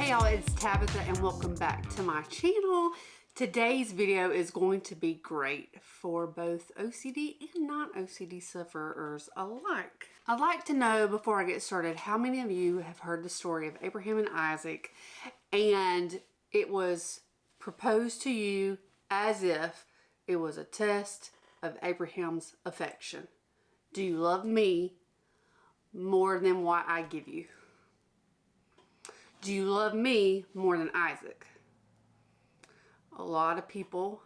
Hey y'all, it's Tabitha and welcome back to my channel. Today's video is going to be great for both OCD and non-OCD sufferers alike. I'd like to know before I get started how many of you have heard the story of Abraham and Isaac and it was proposed to you as if it was a test of Abraham's affection. Do you love me more than what I give you? Do you love me more than Isaac? A lot of people,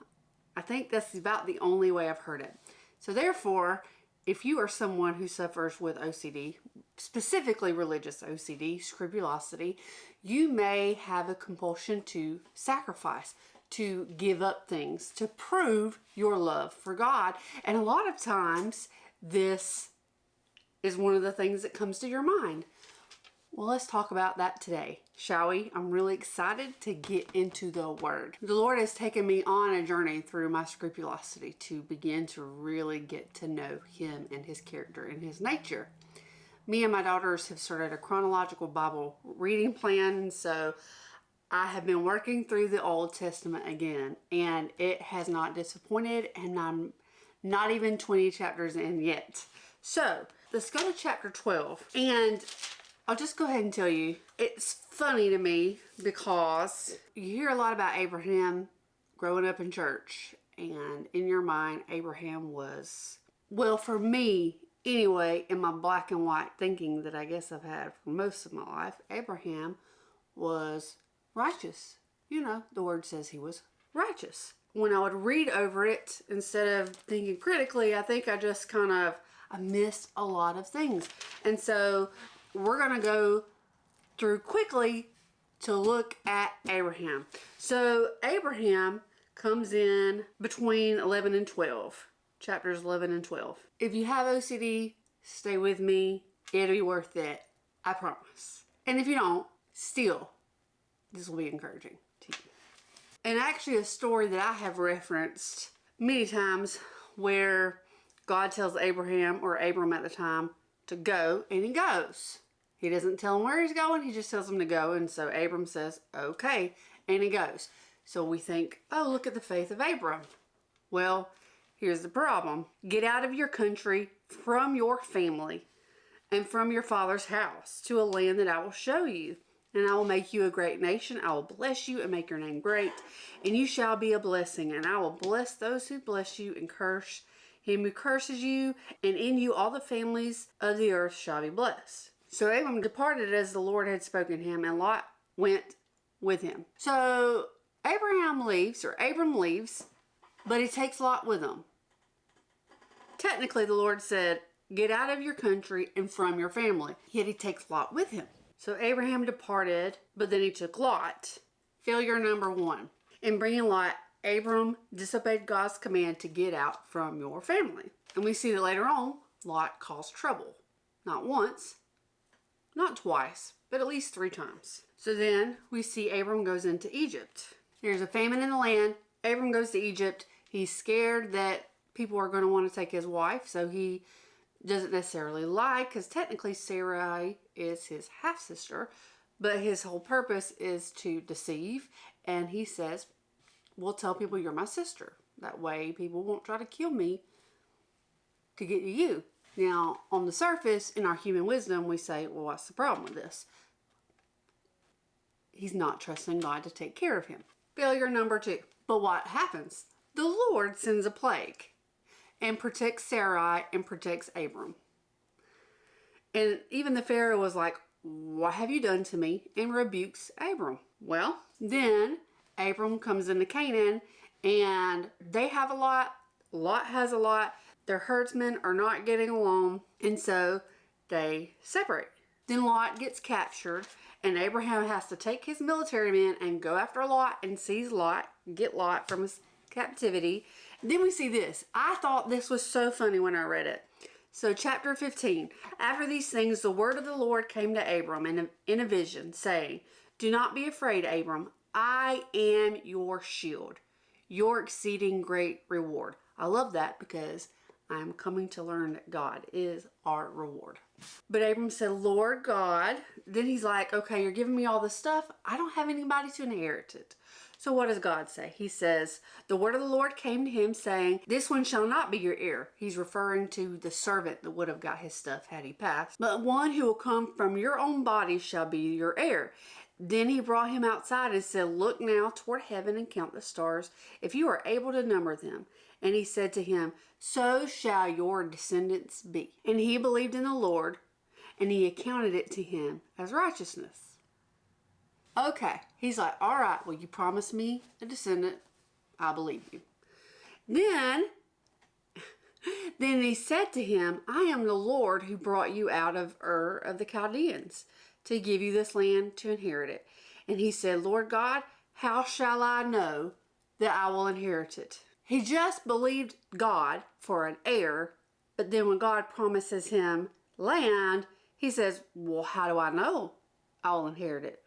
I think that's about the only way I've heard it. So therefore, if you are someone who suffers with OCD, specifically religious OCD, scrupulosity, you may have a compulsion to sacrifice, to give up things, to prove your love for God. And a lot of times, this is one of the things that comes to your mind. Well, let's talk about that today, shall we? I'm really excited to get into the Word. The Lord has taken me on a journey through my scrupulosity to begin to really get to know Him and His character and His nature. Me and my daughters have started a chronological Bible reading plan, and so I have been working through the Old Testament again, and it has not disappointed, and I'm not even 20 chapters in yet. So, let's go to chapter 12, and I'll just go ahead and tell you, it's funny to me because you hear a lot about Abraham growing up in church, and in your mind, Abraham was, well, for me anyway, in my black and white thinking that I guess I've had for most of my life, Abraham was righteous. You know, the Word says he was righteous. When I would read over it, instead of thinking critically, I think I just I missed a lot of things. And so we're going to go through quickly to look at Abraham. So Abraham comes in between 11 and 12, chapters 11 and 12. If you have OCD, stay with me. It'll be worth it. I promise. And if you don't, still, this will be encouraging to you. And actually a story that I have referenced many times where God tells Abraham, or Abram at the time, to go, and he goes. He doesn't tell him where he's going, he just tells him to go, and so Abram says, okay, and he goes. So we think, oh, look at the faith of Abram. Well, here's the problem. Get out of your country, from your family, and from your father's house, to a land that I will show you. And I will make you a great nation. I will bless you and make your name great, and you shall be a blessing. And I will bless those who bless you, and curse him who curses you, and in you all the families of the earth shall be blessed. So Abram departed as the Lord had spoken to him, and Lot went with him. So Abram leaves, but he takes Lot with him. Technically, the Lord said, get out of your country and from your family. Yet he takes Lot with him. So Abraham departed, but then he took Lot. Failure number 1. In bringing Lot, Abram disobeyed God's command to get out from your family. And we see that later on, Lot caused trouble. Not once, not twice, but at least 3 times. So then we see Abram goes into Egypt. There's a famine in the land. Abram goes to Egypt. He's scared that people are going to want to take his wife, so he doesn't necessarily lie, because technically Sarai is his half-sister, but his whole purpose is to deceive, and he says, we'll tell people you're my sister. That way people won't try to kill me to get to you. Now, on the surface, in our human wisdom, we say, well, what's the problem with this? He's not trusting God to take care of him. Failure number 2. But what happens? The Lord sends a plague and protects Sarai and protects Abram. And even the Pharaoh was like, what have you done to me? And rebukes Abram. Well, then Abram comes into Canaan, and they have a lot. Lot has a lot. Their herdsmen are not getting along, and so they separate. Then Lot gets captured, and Abraham has to take his military men and go after Lot and seize Lot, get Lot from his captivity. And then we see this. I thought this was so funny when I read it. So chapter 15. After these things, the word of the Lord came to Abram in a vision, saying, do not be afraid, Abram. I am your shield, your exceeding great reward. I love that because I am coming to learn that God is our reward. But Abram said, Lord God, then he's like, okay, you're giving me all this stuff. I don't have anybody to inherit it. So what does God say? He says, the word of the Lord came to him saying, this one shall not be your heir. He's referring to the servant that would have got his stuff had he passed. But one who will come from your own body shall be your heir. Then he brought him outside and said, look now toward heaven and count the stars, if you are able to number them. And he said to him, so shall your descendants be. And he believed in the Lord, and he accounted it to him as righteousness. Okay, he's like, all right, well, you promised me a descendant. I believe you. Then he said to him, I am the Lord who brought you out of Ur of the Chaldeans to give you this land to inherit it. And he said, Lord God, how shall I know that I will inherit it? He just believed God for an heir, but then when God promises him land, he says, well, how do I know I'll inherit it?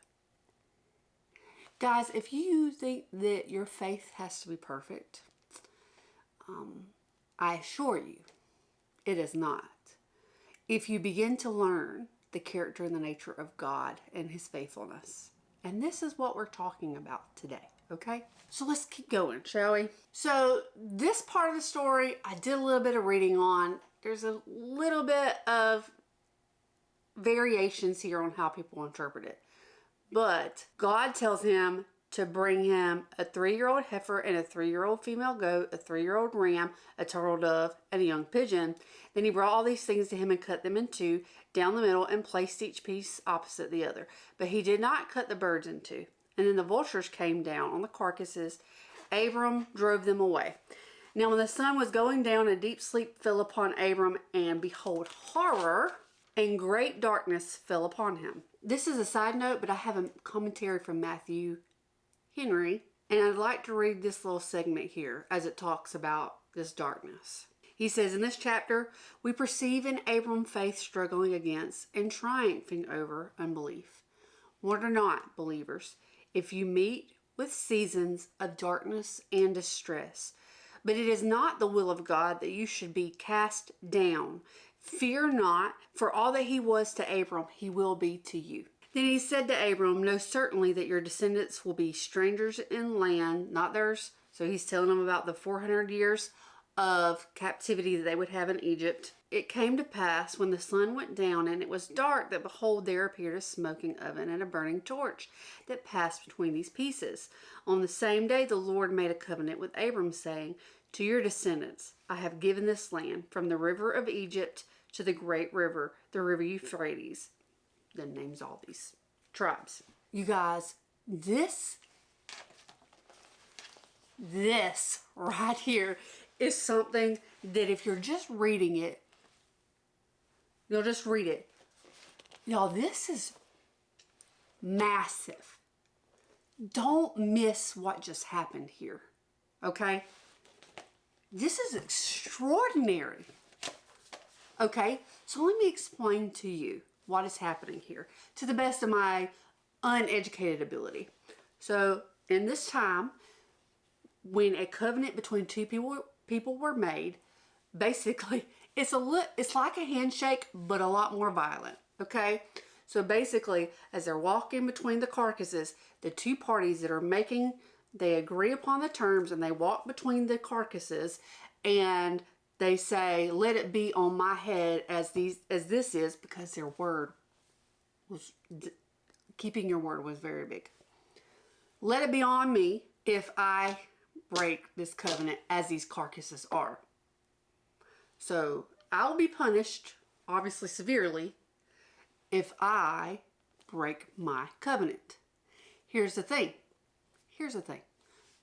Guys, if you think that your faith has to be perfect, I assure you, it is not. If you begin to learn the character and the nature of God and his faithfulness. And this is what we're talking about today, okay? So let's keep going, shall we? So this part of the story, I did a little bit of reading on. There's a little bit of variations here on how people interpret it. But God tells him to bring him a 3-year-old heifer and a 3-year-old female goat, a 3-year-old ram, a turtle dove, and a young pigeon. Then he brought all these things to him and cut them in two down the middle and placed each piece opposite the other. But he did not cut the birds in two. And then the vultures came down on the carcasses. Abram drove them away. Now when the sun was going down, a deep sleep fell upon Abram, and behold, horror and great darkness fell upon him. This is a side note, but I have a commentary from Matthew Henry, and I'd like to read this little segment here as it talks about this darkness. He says, in this chapter, we perceive in Abram faith struggling against and triumphing over unbelief. Wonder not, believers, if you meet with seasons of darkness and distress, but it is not the will of God that you should be cast down. Fear not, for all that he was to Abram, he will be to you. Then he said to Abram, know certainly that your descendants will be strangers in land, not theirs. So he's telling them about the 400 years of captivity that they would have in Egypt. It came to pass when the sun went down and it was dark that behold, there appeared a smoking oven and a burning torch that passed between these pieces. On the same day the Lord made a covenant with Abram, saying, to your descendants I have given this land, from the river of Egypt to the great river, the river Euphrates. Then names all these tribes. You guys, this right here is something that if you're just reading it, you'll just read it. Y'all, this is massive. Don't miss what just happened here, okay? This is extraordinary. Okay, so let me explain to you what is happening here to the best of my uneducated ability. So in this time, when a covenant between two people were made, basically it's like a handshake, but a lot more violent. Okay, so basically, as they're walking between the carcasses, the two parties that are making, they agree upon the terms, and they walk between the carcasses, and they say, let it be on my head as this is, because their word was, keeping your word was very big. Let it be on me if I break this covenant as these carcasses are. So I'll be punished, obviously severely, if I break my covenant. Here's the thing.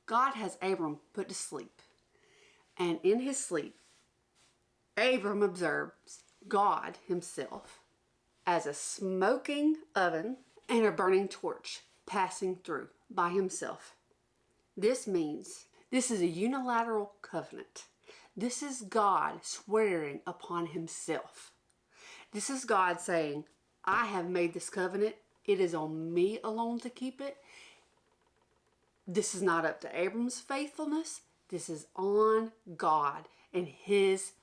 God has Abram put to sleep. And in his sleep, Abram observes God himself as a smoking oven and a burning torch passing through by himself. This means this is a unilateral covenant. This is God swearing upon himself. This is God saying, I have made this covenant. It is on me alone to keep it. This is not up to Abram's faithfulness. This is on God and his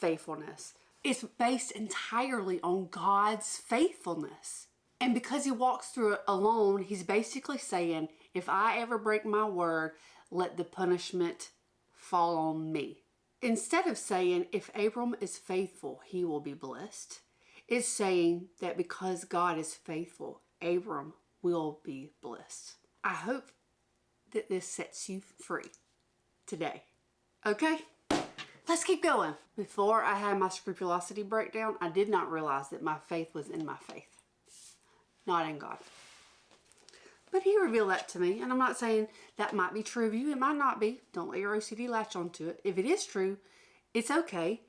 faithfulness. It's based entirely on God's faithfulness. And because he walks through it alone, he's basically saying, if I ever break my word, let the punishment fall on me. Instead of saying, if Abram is faithful, he will be blessed, it's saying that because God is faithful, Abram will be blessed. I hope that this sets you free today. Okay? Let's keep going. Before I had my scrupulosity breakdown, I did not realize that my faith was in my faith, not in God. But he revealed that to me, and I'm not saying that might be true of you. It might not be. Don't let your OCD latch onto it. If it is true, it's okay.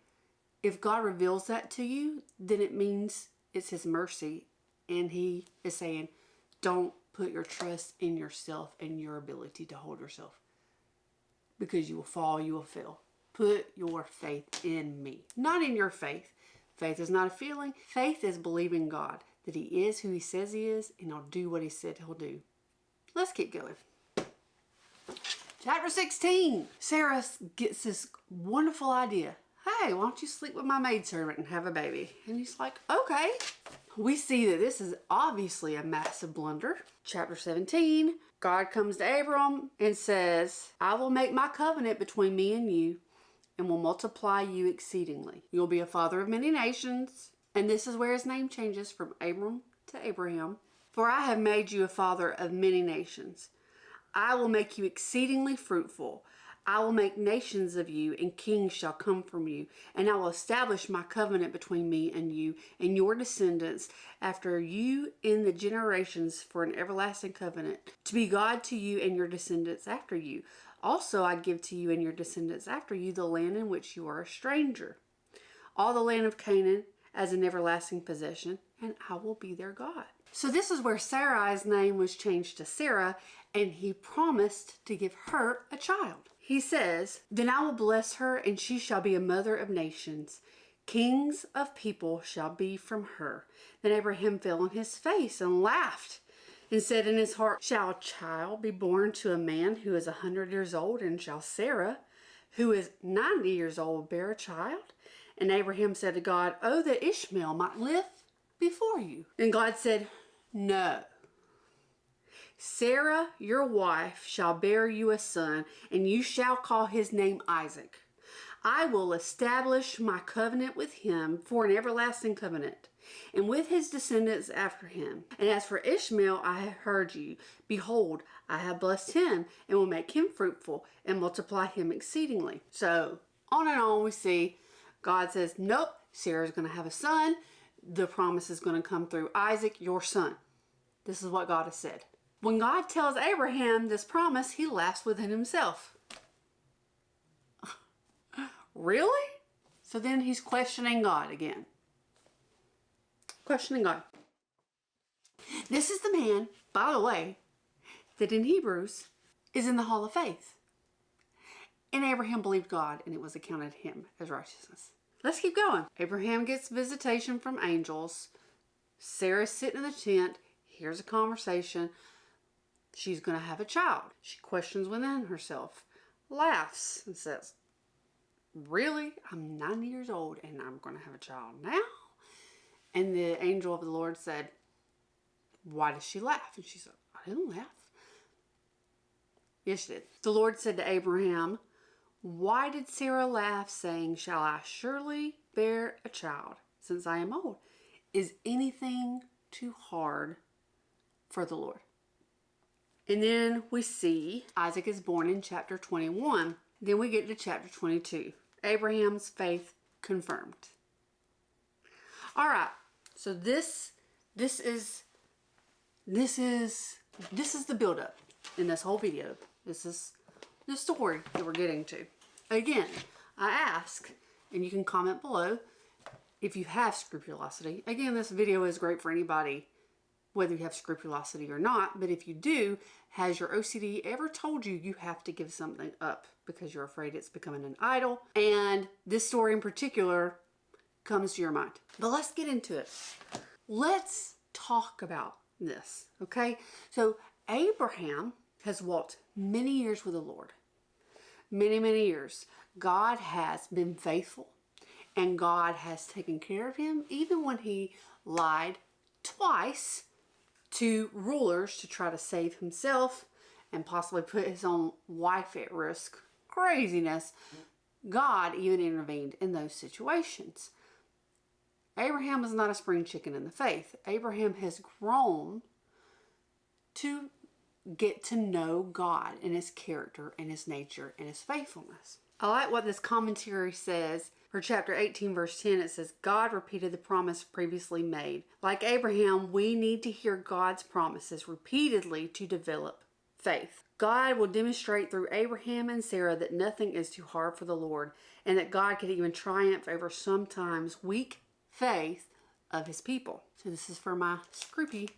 If God reveals that to you, then it means it's his mercy, and he is saying, don't put your trust in yourself and your ability to hold yourself, because you will fall, you will fail. Put your faith in me, not in your faith. Faith is not a feeling. Faith is believing God, that he is who he says he is, and he'll do what he said he'll do. Let's keep going. Chapter 16. Sarah gets this wonderful idea. Hey, why don't you sleep with my maidservant and have a baby? And he's like, okay. We see that this is obviously a massive blunder. Chapter 17. God comes to Abram and says, I will make my covenant between me and you, and will multiply you exceedingly. You'll be a father of many nations. And this is where his name changes from Abram to Abraham. For I have made you a father of many nations. I will make you exceedingly fruitful. I will make nations of you, and kings shall come from you. And I will establish my covenant between me and you and your descendants after you in the generations for an everlasting covenant, to be God to you and your descendants after you. Also I give to you and your descendants after you the land in which you are a stranger, all the land of Canaan as an everlasting possession, and I will be their God. So this is where Sarai's name was changed to Sarah, and he promised to give her a child. He says, then I will bless her, and she shall be a mother of nations. Kings of people shall be from her. Then Abraham fell on his face and laughed, and said in his heart, shall a child be born to a man who is 100 years old, and shall Sarah, who is 90 years old, bear a child? And Abraham said to God, oh, that Ishmael might live before you. And God said, no. Sarah, your wife, shall bear you a son, and you shall call his name Isaac. I will establish my covenant with him for an everlasting covenant, and with his descendants after him. And as for Ishmael, I have heard you. Behold, I have blessed him, and will make him fruitful, and multiply him exceedingly. So, on and on we see God says, nope, Sarah's going to have a son. The promise is going to come through Isaac, your son. This is what God has said. When God tells Abraham this promise, he laughs within himself. Really? So then he's questioning God again. Questioning God. This is the man, by the way, that in Hebrews is in the Hall of Faith. And Abraham believed God, and it was accounted to him as righteousness. Let's keep going. Abraham gets visitation from angels. Sarah's sitting in the tent. Here's a conversation. She's going to have a child. She questions within herself, laughs, and says, really? I'm 90 years old and I'm going to have a child now? And the angel of the Lord said, why does she laugh? And she said, I didn't laugh. Yes, she did. The Lord said to Abraham, why did Sarah laugh, saying, shall I surely bear a child, since I am old? Is anything too hard for the Lord? And then we see Isaac is born in chapter 21. Then we get to chapter 22. Abraham's faith confirmed. All right. So this is the buildup in this whole video. This is the story that we're getting to. Again, I ask, and you can comment below if you have scrupulosity. Again, this video is great for anybody, whether you have scrupulosity or not. But if you do, has your OCD ever told you you have to give something up because you're afraid it's becoming an idol? And this story in particular comes to your mind. But let's get into it. Let's talk about this, okay? So Abraham has walked many years with the Lord. Many, many years. God has been faithful. and God has taken care of him, even when he lied twice to rulers to try to save himself and possibly put his own wife at risk. Craziness. God even intervened in those situations. Abraham is not a spring chicken in the faith. Abraham has grown to get to know God and his character and his nature and his faithfulness. I like what this commentary says. For chapter 18, verse 10, it says, God repeated the promise previously made. Like Abraham, we need to hear God's promises repeatedly to develop faith. God will demonstrate through Abraham and Sarah that nothing is too hard for the Lord, and that God could even triumph over sometimes weak faith of his people. So this is for my Scroopy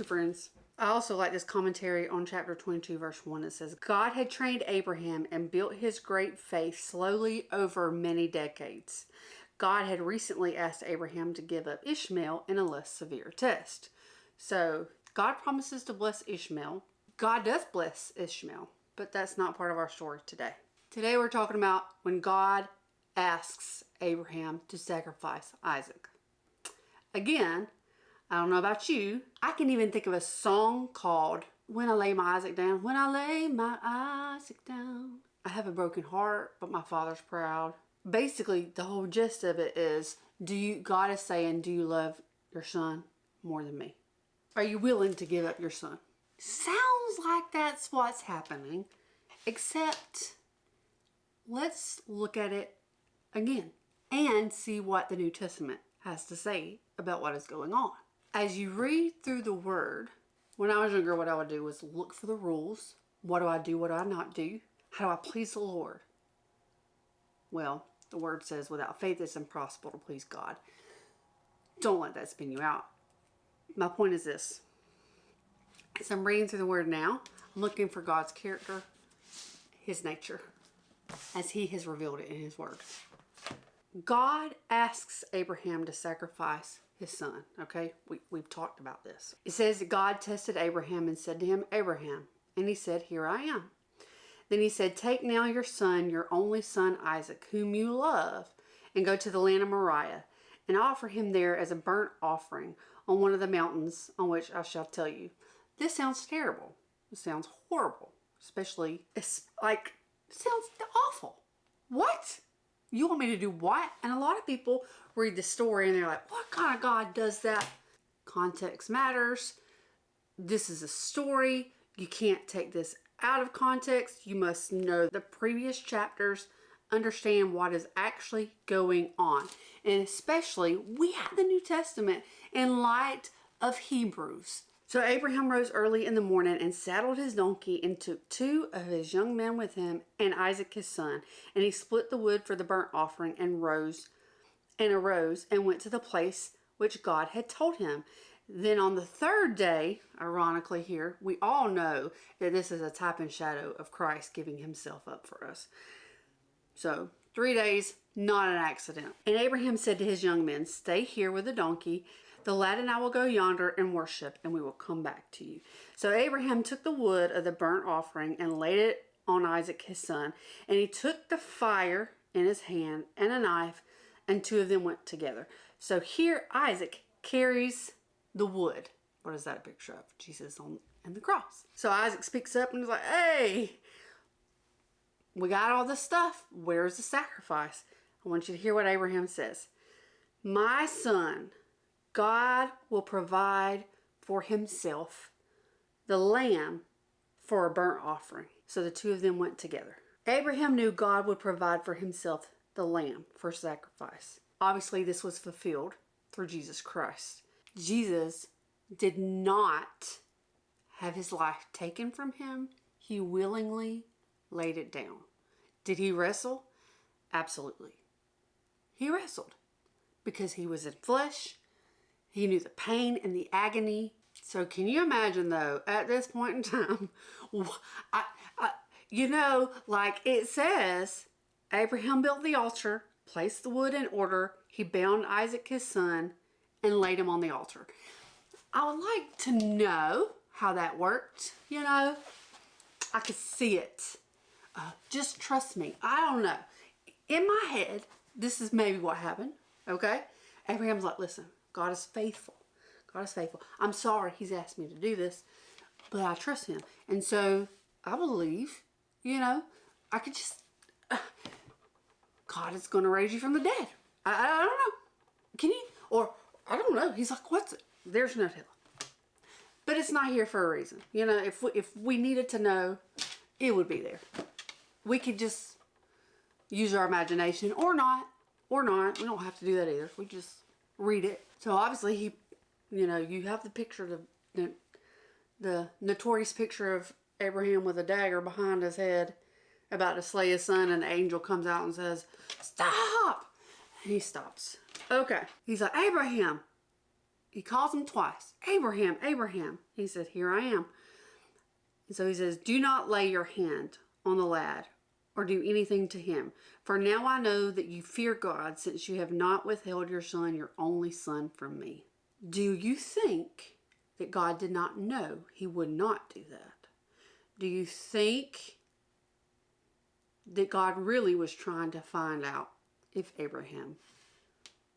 friends. I also like this commentary on chapter 22, verse 1. It says, God had trained Abraham and built his great faith slowly over many decades. God had recently asked Abraham to give up Ishmael in a less severe test. So God promises to bless Ishmael. God does bless Ishmael, but that's not part of our story today. Today we're talking about when God asks Abraham to sacrifice Isaac. Again, I don't know about you, I can even think of a song called When I Lay My Isaac Down. When I lay my Isaac down. I have a broken heart, but my father's proud. Basically, the whole gist of it is, God is saying, do you love your son more than me? Are you willing to give up your son? Sounds like that's what's happening, except let's look at it again and see what the New Testament has to say about what is going on. As you read through the word, when I was younger, what I would do was look for the rules. What do I do? What do I not do? How do I please the Lord? Well, the word says without faith it's impossible to please God. Don't let that spin you out. My point is this. As I'm reading through the word now, I'm looking for God's character, his nature, as he has revealed it in his word. God asks Abraham to sacrifice his son, okay? We've talked about this. It says that God tested Abraham and said to him, Abraham. And he said, here I am. Then he said, take now your son, your only son Isaac, whom you love, and go to the land of Moriah, and offer him there as a burnt offering on one of the mountains on which I shall tell you. This sounds terrible. It sounds horrible. Especially, it sounds awful. What? You want me to do what? And a lot of people read the story and they're like, what kind of God does that? Context matters. This is a story. You can't take this out of context. You must know the previous chapters, understand what is actually going on. And especially, we have the New Testament in light of Hebrews. So Abraham rose early in the morning and saddled his donkey and took 2 of his young men with him and Isaac his son. And he split the wood for the burnt offering and arose and went to the place which God had told him. Then on the 3rd day, ironically here, we all know that this is a type and shadow of Christ giving himself up for us. So 3 days, not an accident. And Abraham said to his young men, stay here with the donkey. The lad and I will go yonder and worship, and we will come back to you. So Abraham took the wood of the burnt offering and laid it on Isaac his son. And he took the fire in his hand and a knife, and 2 of them went together. So here Isaac carries the wood. What is that a picture of? Jesus on the cross. So Isaac speaks up and is like, hey, we got all this stuff. Where's the sacrifice? I want you to hear what Abraham says. My son, God will provide for himself the lamb for a burnt offering. So the 2 of them went together. Abraham knew God would provide for himself the lamb for sacrifice. Obviously, this was fulfilled through Jesus Christ. Jesus did not have his life taken from him. He willingly laid it down. Did he wrestle? Absolutely. He wrestled because he was in flesh. He knew the pain and the agony. So can you imagine though, at this point in time, like it says, Abraham built the altar, placed the wood in order. He bound Isaac his son and laid him on the altar. I would like to know how that worked. I could see it. Just trust me. I don't know. In my head, this is maybe what happened, okay? Abraham's like, listen, God is faithful. God is faithful. I'm sorry he's asked me to do this, but I trust him. And so I believe, you know, I could just, God is going to raise you from the dead. I don't know. Can you? Or, I don't know. He's like, what's it? There's no telling. But it's not here for a reason. You know, if we needed to know, it would be there. We could just use our imagination or not. Or not. We don't have to do that either. We just read it. So obviously he, you know, you have the picture, the notorious picture of Abraham with a dagger behind his head about to slay his son, and the angel comes out and says, stop! And he stops. Okay. He's like, Abraham. He calls him twice. Abraham, Abraham. He said, here I am. And so he says, do not lay your hand on the lad or do anything to him. For now I know that you fear God, since you have not withheld your son, your only son, from me. Do you think that God did not know he would not do that? Do you think that God really was trying to find out if Abraham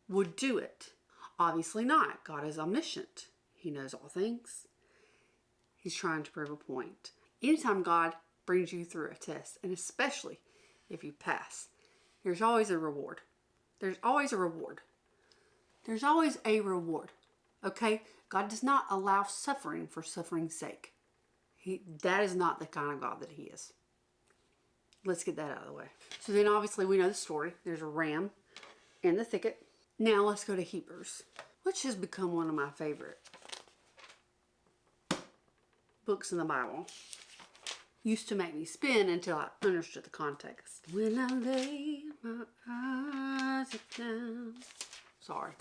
would do it? Obviously not. God is omniscient. He knows all things. He's trying to prove a point. Anytime God brings you through a test, and especially if you pass, there's always a reward. There's always a reward. There's always a reward. Okay? God does not allow suffering for suffering's sake. That is not the kind of God that he is. Let's get that out of the way. So then obviously we know the story. There's a ram in the thicket. Now let's go to Hebrews, which has become one of my favorite books in the Bible. Used to make me spin until I understood the context. When I lay my eyes down. Sorry.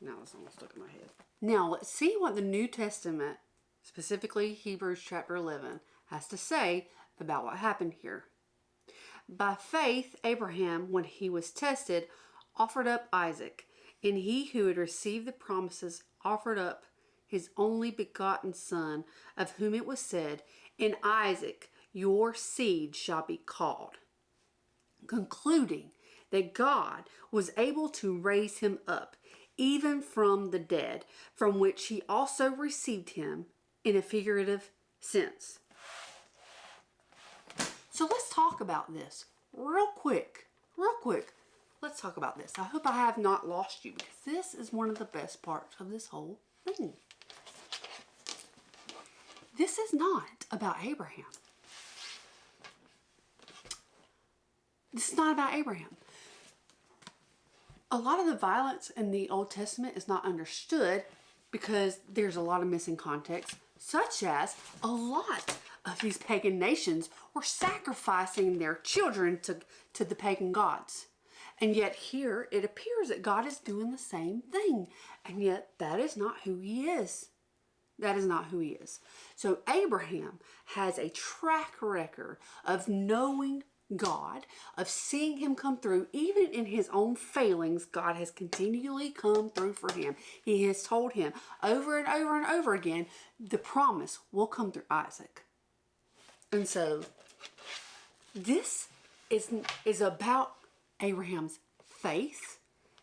Now the song stuck in my head. Now let's see what the New Testament, specifically Hebrews chapter 11, has to say about what happened here. By faith, Abraham, when he was tested, offered up Isaac, and he who had received the promises offered up his only begotten son, of whom it was said, in Isaac your seed shall be called, concluding that God was able to raise him up, even from the dead, from which he also received him in a figurative sense. So let's talk about this real quick. Let's talk about this. I hope I have not lost you, because this is one of the best parts of this whole thing. This is not about Abraham. This is not about Abraham. A lot of the violence in the Old Testament is not understood because there's a lot of missing context, such as a lot of these pagan nations were sacrificing their children to the pagan gods. And yet here it appears that God is doing the same thing. And yet that is not who he is. That is not who he is. So Abraham has a track record of knowing God, of seeing him come through. Even in his own failings, God has continually come through for him. He has told him over and over and over again, the promise will come through Isaac. And so this is about Abraham's faith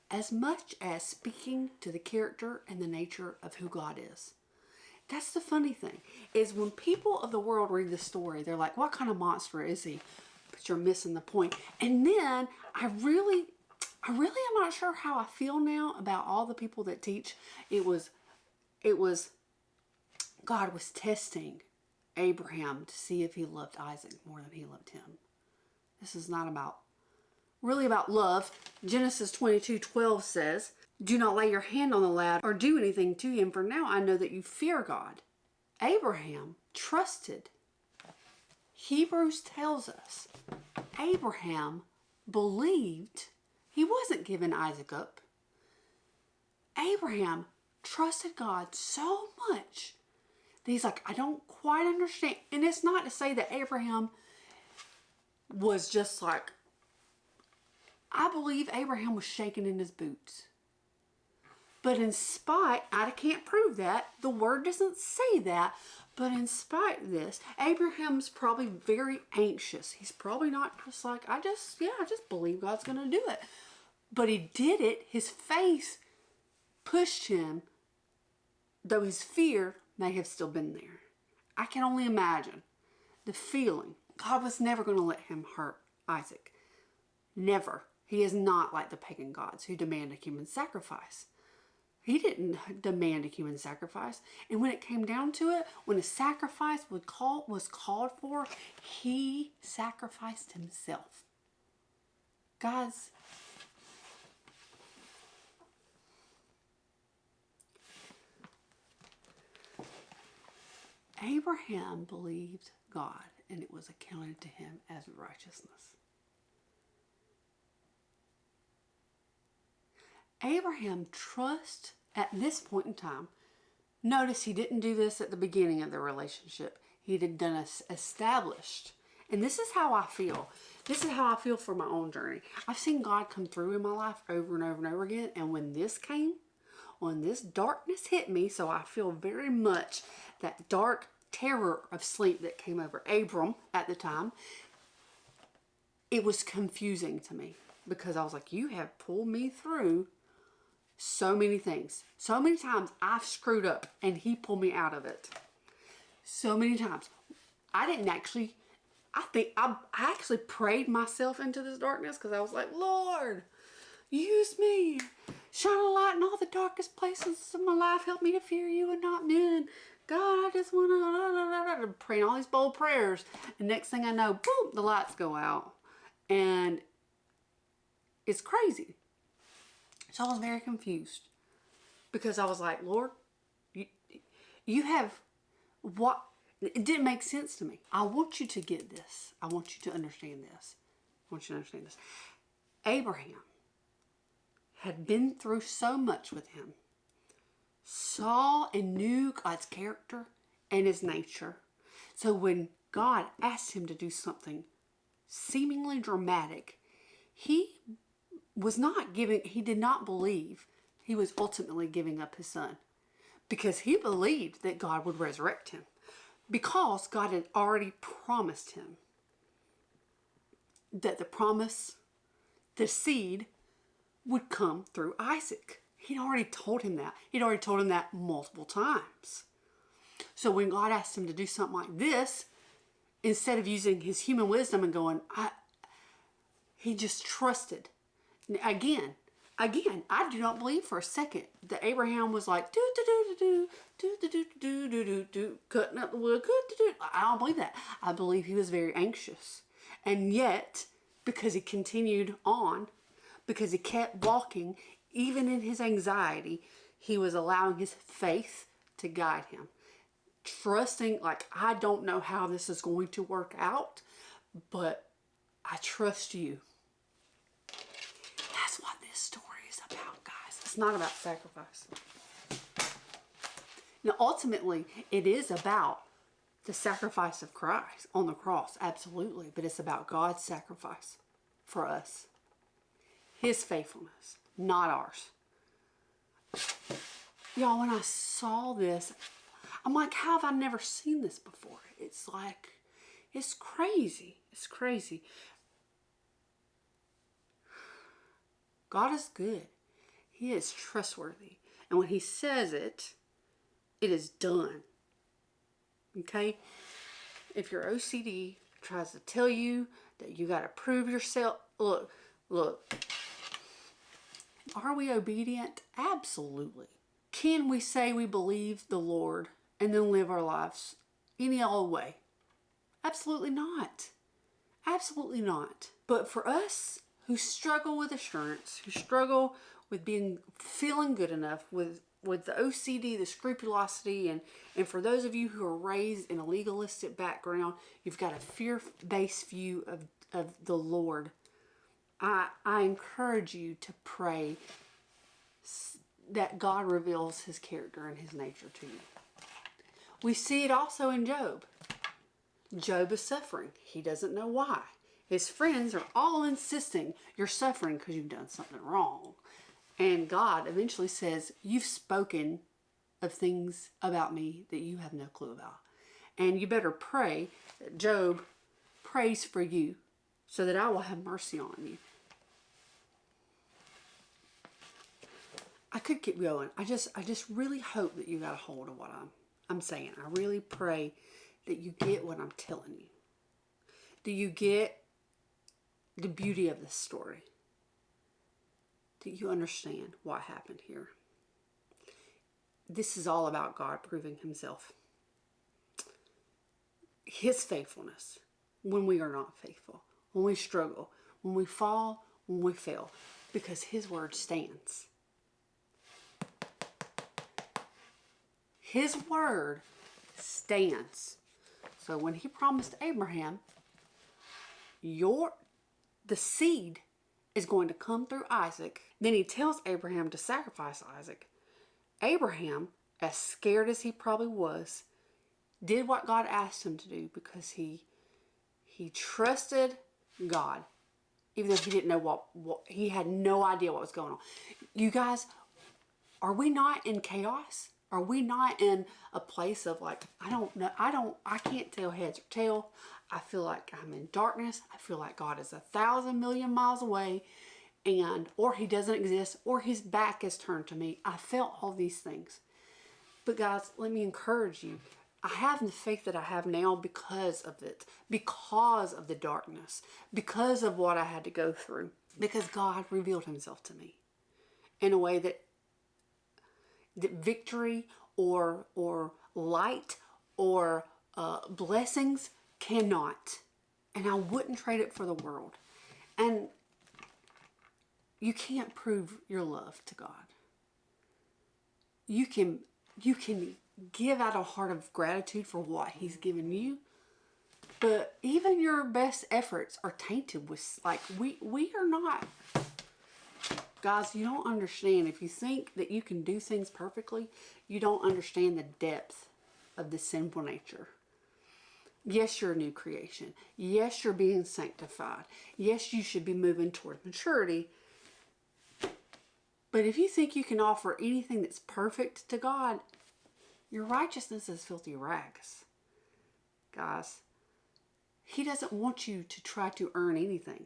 as much as speaking to the character and the nature of who God is. That's the funny thing, is when people of the world read this story, they're like, what kind of monster is he? But you're missing the point. And then I really am not sure how I feel now about all the people that teach it was God was testing Abraham to see if he loved Isaac more than he loved him. This is not really about love. Genesis 22:12 says, do not lay your hand on the lad or do anything to him, for now I know that you fear God. Abraham trusted. Hebrews tells us Abraham believed. He wasn't giving Isaac up. Abraham trusted God so much that he's like, I don't quite understand. And it's not to say that Abraham was just like, I believe Abraham was shaking in his boots. But in spite, I can't prove that. The word doesn't say that. But in spite of this, Abraham's probably very anxious. He's probably not just like, I just believe God's going to do it. But he did it. His faith pushed him, though his fear may have still been there. I can only imagine the feeling. God was never going to let him hurt Isaac. Never. He is not like the pagan gods who demand a human sacrifice. He didn't demand a human sacrifice. And when it came down to it, when a sacrifice was called for, he sacrificed himself. Guys, Abraham believed God, and it was accounted to him as righteousness. Abraham trusts at this point in time. Notice he didn't do this at the beginning of the relationship. He had done established. And this is how I feel. This is how I feel for my own journey. I've seen God come through in my life over and over and over again. And when this came, when this darkness hit me, so I feel very much that dark terror of sleep that came over Abram at the time, it was confusing to me because I was like, you have pulled me through so many things. So many times I've screwed up and he pulled me out of it. So many times. I actually prayed myself into this darkness because I was like, Lord, use me. Shine a light in all the darkest places of my life. Help me to fear you and not men. God, I just want to pray all these bold prayers. And next thing I know, boom, the lights go out. And it's crazy. So I was very confused because I was like, Lord, you have what? It didn't make sense to me. I want you to get this. I want you to understand this. I want you to understand this. Abraham had been through so much with him, saw and knew God's character and his nature. So when God asked him to do something seemingly dramatic, he did not believe he was ultimately giving up his son, because he believed that God would resurrect him, because God had already promised him that the seed would come through Isaac. He'd already told him that. He'd already told him that multiple times. So when God asked him to do something like this, instead of using his human wisdom and going, he just trusted. Again, I do not believe for a second that Abraham was like, cutting up the wood, I don't believe that. I believe he was very anxious. And yet, because he continued on, because he kept walking, even in his anxiety, he was allowing his faith to guide him. Trusting, like, I don't know how this is going to work out, but I trust you. That's what this story is about, guys. It's not about sacrifice. Now, ultimately, it is about the sacrifice of Christ on the cross, absolutely. But it's about God's sacrifice for us. His faithfulness, not ours. Y'all, when I saw this, I'm like, how have I never seen this before? It's like, it's crazy. It's crazy. God is good. He is trustworthy. And when he says it, it is done. Okay? If your OCD tries to tell you that you got to prove yourself, look. Are we obedient? Absolutely. Can we say we believe the Lord and then live our lives any old way? Absolutely not. Absolutely not. But for us who struggle with assurance, who struggle with feeling good enough, with the OCD, the scrupulosity, and for those of you who are raised in a legalistic background, you've got a fear-based view of the Lord. I encourage you to pray that God reveals his character and his nature to you. We see it also in Job. Job is suffering. He doesn't know why. His friends are all insisting you're suffering because you've done something wrong. And God eventually says, you've spoken of things about me that you have no clue about. And you better pray that Job prays for you so that I will have mercy on you. I could keep going. I just really hope that you got a hold of what I'm saying. I really pray that you get what I'm telling you. Do you get the beauty of this story? Do you understand what happened here? This is all about God proving himself. His faithfulness when we are not faithful, when we struggle, when we fall, when we fail, because his word stands. His word stands. So when he promised Abraham, the seed is going to come through Isaac. Then he tells Abraham to sacrifice Isaac. Abraham, as scared as he probably was, did what God asked him to do because he trusted God, even though he didn't know what he had no idea what was going on. You guys, are we not in chaos? Are we not in a place of like, I don't know, I can't tell heads or tail. I feel like I'm in darkness. I feel like God is 1,000 million miles away, or he doesn't exist, or his back is turned to me. I felt all these things. But guys, let me encourage you. I have the faith that I have now because of it, because of the darkness, because of what I had to go through, because God revealed himself to me in a way that victory or light or blessings cannot. And I wouldn't trade it for the world. And you can't prove your love to God. You can give out a heart of gratitude for what he's given you, but even your best efforts are tainted with, like, we are not. Guys, you don't understand. If you think that you can do things perfectly, you don't understand the depth of the sinful nature. Yes, you're a new creation. Yes, you're being sanctified. Yes, you should be moving toward maturity. But if you think you can offer anything that's perfect to God, your righteousness is filthy rags. Guys, he doesn't want you to try to earn anything.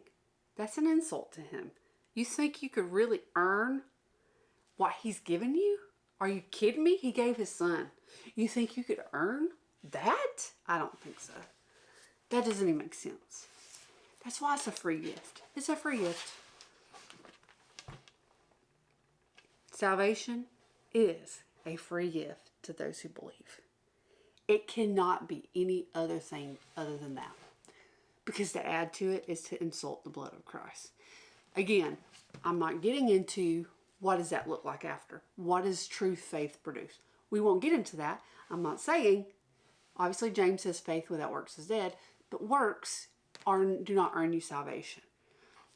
That's an insult to him. You think you could really earn what he's given you? Are you kidding me? He gave his son. You think you could earn that? I don't think so. That doesn't even make sense. That's why it's a free gift. It's a free gift. Salvation is a free gift to those who believe. It cannot be any other thing other than that. Because to add to it is to insult the blood of Christ. Again, I'm not getting into what does that look like after. What does true faith produce? We won't get into that. I'm not saying, obviously James says faith without works is dead, but works do not earn you salvation.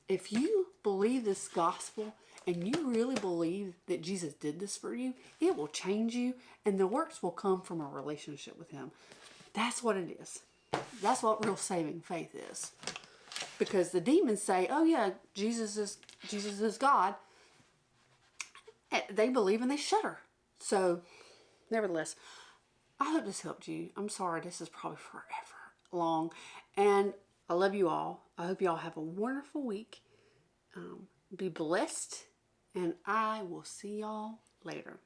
If you believe this gospel and you really believe that Jesus did this for you, it will change you, and the works will come from a relationship with him. That's what it is. That's what real saving faith is. Because the demons say, oh yeah, Jesus is God. They believe and they shudder. So, nevertheless, I hope this helped you. I'm sorry, this is probably forever long. And I love you all. I hope you all have a wonderful week. Be blessed. And I will see y'all later.